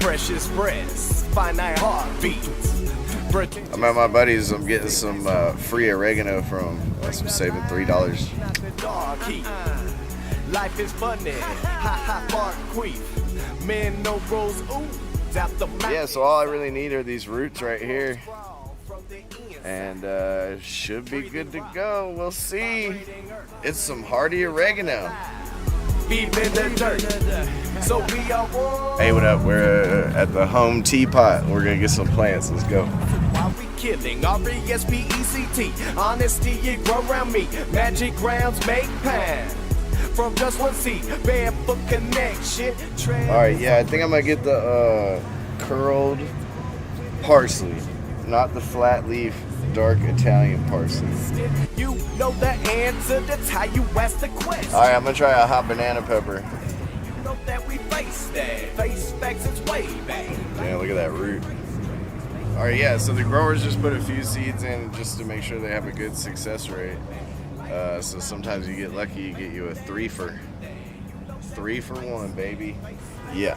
Fresh express, finite heartbeats. I'm at my buddy's. I'm getting some free oregano from. I'm saving $3. Life is funny. Ha ha, queef. Men no rose ooze out the mouth. Yeah, so all I really need are these roots right here. And should be good to go. We'll see. It's some hardy oregano. Hey, what up? We're at the Home Teapot. We're gonna get some plants. Let's go. While we killing R-E-S-P-E-C-T. Honesty, it grow around me. Magic rounds make pan. From just one seed, barefoot connection. All right, yeah, I think I'm gonna get the curled parsley, not the flat leaf, dark Italian parsley. You know the answer, that's how you ask the question. All right, I'm gonna try a hot banana pepper. You know that we face that. Face facts, it's way back. Yeah, look at that root. All right, yeah, so the growers just put a few seeds in just to make sure they have a good success rate. So sometimes you get lucky, you get you a 3 for 1, baby. Yeah.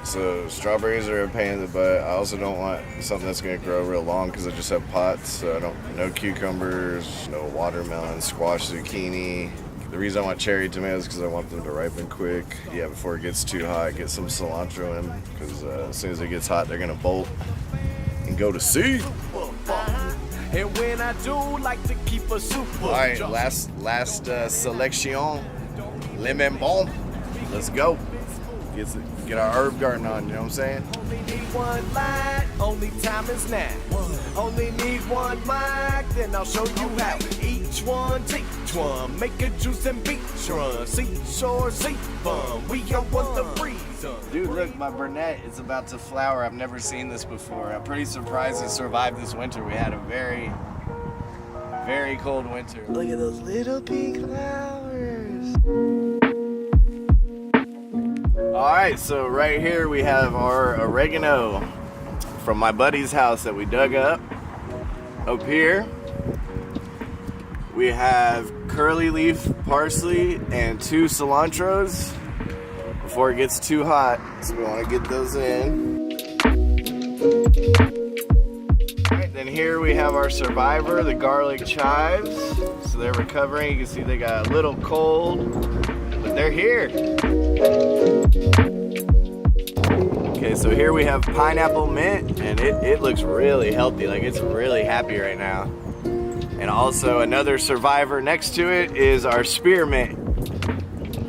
So strawberries are a pain in the butt. I also don't want something that's going to grow real long because I just have pots. So no cucumbers, no watermelon, squash, zucchini. The reason I want cherry tomatoes is because I want them to ripen quick. Yeah, before it gets too hot, get some cilantro in because as soon as it gets hot, they're going to bolt and go to seed. And when I do like to keep a super. All right, last selection, lemon balm. Let's go. Get our herb garden on. You know what I'm saying? Only need one light, only time is now. Only need one mic, then I'll show you how. Each one, take one, make a juice and beach run. Seashore, sea fun. We don't want the breeze. Dude, look, my Burnett is about to flower. I've never seen this before. I'm pretty surprised it survived this winter. We had a very, very cold winter. Look at those little pink flowers. All right, so right here we have our oregano from my buddy's house that we dug up. Up here, we have curly leaf parsley and 2 cilantros. Before it gets too hot, so we want to get those in. Alright, then here we have our survivor, the garlic chives. So they're recovering. You can see they got a little cold, but they're here. Okay, so here we have pineapple mint, and it looks really healthy. Like, it's really happy right now. And also another survivor next to it is our spearmint.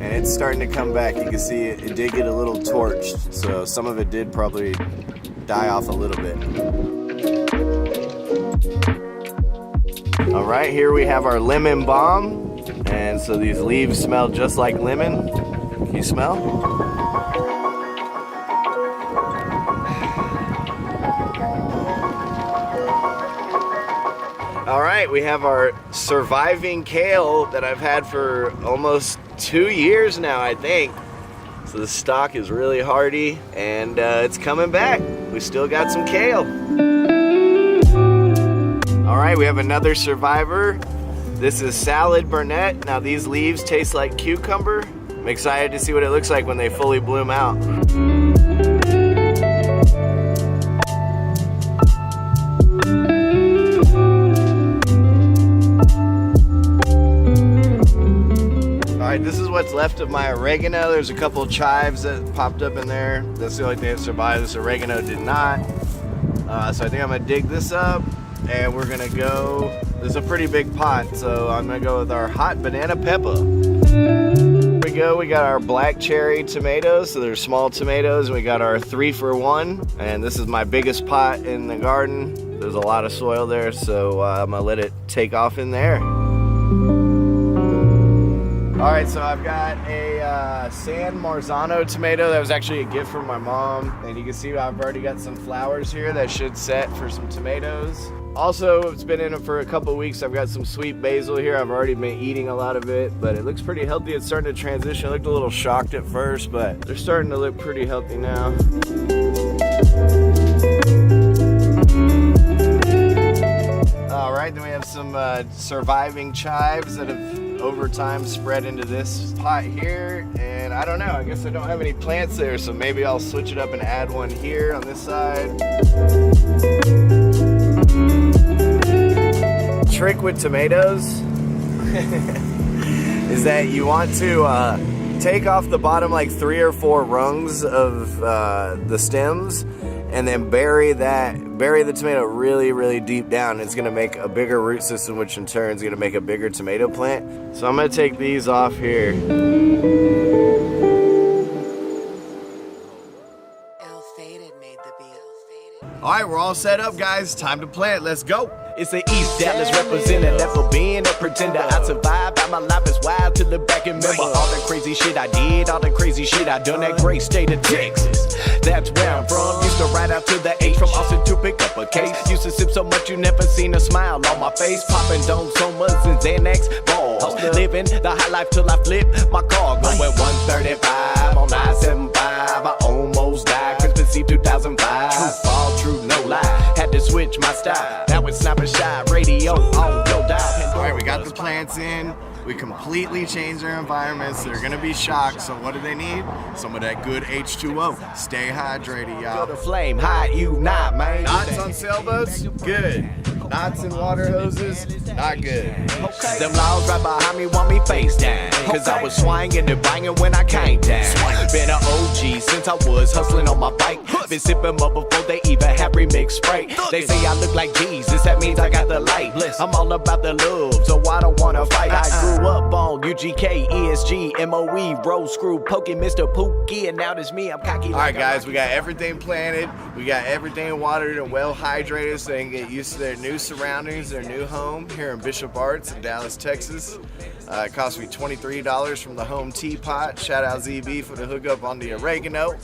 And it's starting to come back. You can see it did get a little torched, so some of it did probably die off a little bit. All right, here we have our lemon balm. And so these leaves smell just like lemon. Can you smell? All right, we have our surviving kale that I've had for almost 2 years now, I think. So the stock is really hardy and it's coming back. We still got some kale. All right, we have another survivor. This is salad Burnett. Now these leaves taste like cucumber. I'm excited to see what it looks like when they fully bloom out. Alright, this is what's left of my oregano. There's a couple of chives that popped up in there. That's the only thing that survived. This oregano did not. So I think I'm gonna dig this up and we're gonna go. This is a pretty big pot, so I'm gonna go with our hot banana pepper. Here we go, we got our black cherry tomatoes. So they're small tomatoes, and we got our 3 for 1. And this is my biggest pot in the garden. There's a lot of soil there, so I'm gonna let it take off in there. All right, so I've got a San Marzano tomato that was actually a gift from my mom. And you can see I've already got some flowers here that should set for some tomatoes. Also, it's been in it for a couple weeks. I've got some sweet basil here. I've already been eating a lot of it, but it looks pretty healthy. It's starting to transition. I looked a little shocked at first, but they're starting to look pretty healthy now. All right, then we have some surviving chives that have over time spread into this pot here. And I don't know, I guess I don't have any plants there, so maybe I'll switch it up and add one here on this side. Trick with tomatoes is that you want to take off the bottom like 3 or 4 rungs of the stems, and then bury the tomato really deep down. It's gonna make a bigger root system, which in turn is gonna make a bigger tomato plant. So I'm gonna take these off here. All right, we're all set up, guys. Time to plant. Let's go. It's the East Dallas representing, never being a pretender. I survived, by my life is wild to look back and remember all the crazy shit I did, all the crazy shit I done. That great state of Texas, that's where I'm from. Used to ride out to the H from Austin to pick up a case. Used to sip so much you never seen a smile on my face. Popping down so much in Xanax balls. Living the high life till I flip my car. Going 135 on I-75. I almost died. Christmas Eve 2005. True fall, true no lie. Had to switch my style. Now it's Sniper Shot Radio on your dial. All right, we got the plants in. We completely changed their environments. They're gonna be shocked, so what do they need? Some of that good H2O. Stay hydrated, y'all. The flame, hide you not, man. Knots on sailboats? Good. Knots in water hoses? Not good. Okay. Them laws right behind me want me face down. Cause I was swinging and banging when I came down. Been an OG since I was hustling on my bike. Been sipping up before they even have remix spray. They say I look like Jesus, that means I got the light. I'm all about the love, so I don't wanna fight. I grew up on UGK, ESG, MOE, Rose Screw, Pokey, Mr. Pookie, and now there's me, I'm cocky. All right, guys, we got everything planted. We got everything watered and well hydrated so they can get used to their new surroundings, their new home here in Bishop Arts in Dallas, Texas. It cost me $23 from the home teapot. Shout out ZB for the hookup on the oregano.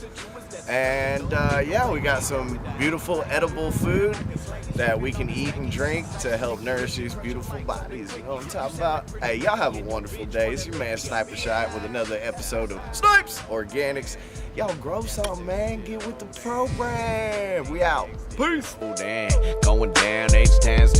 And yeah, we got some beautiful edible food that we can eat and drink to help nourish these beautiful bodies. You know what I'm talking about? Hey, y'all have a wonderful day. It's your man Sniper Shot with another episode of Snipes Organics. Y'all grow something, man. Get with the program. We out. Peace. Going down, H-Town's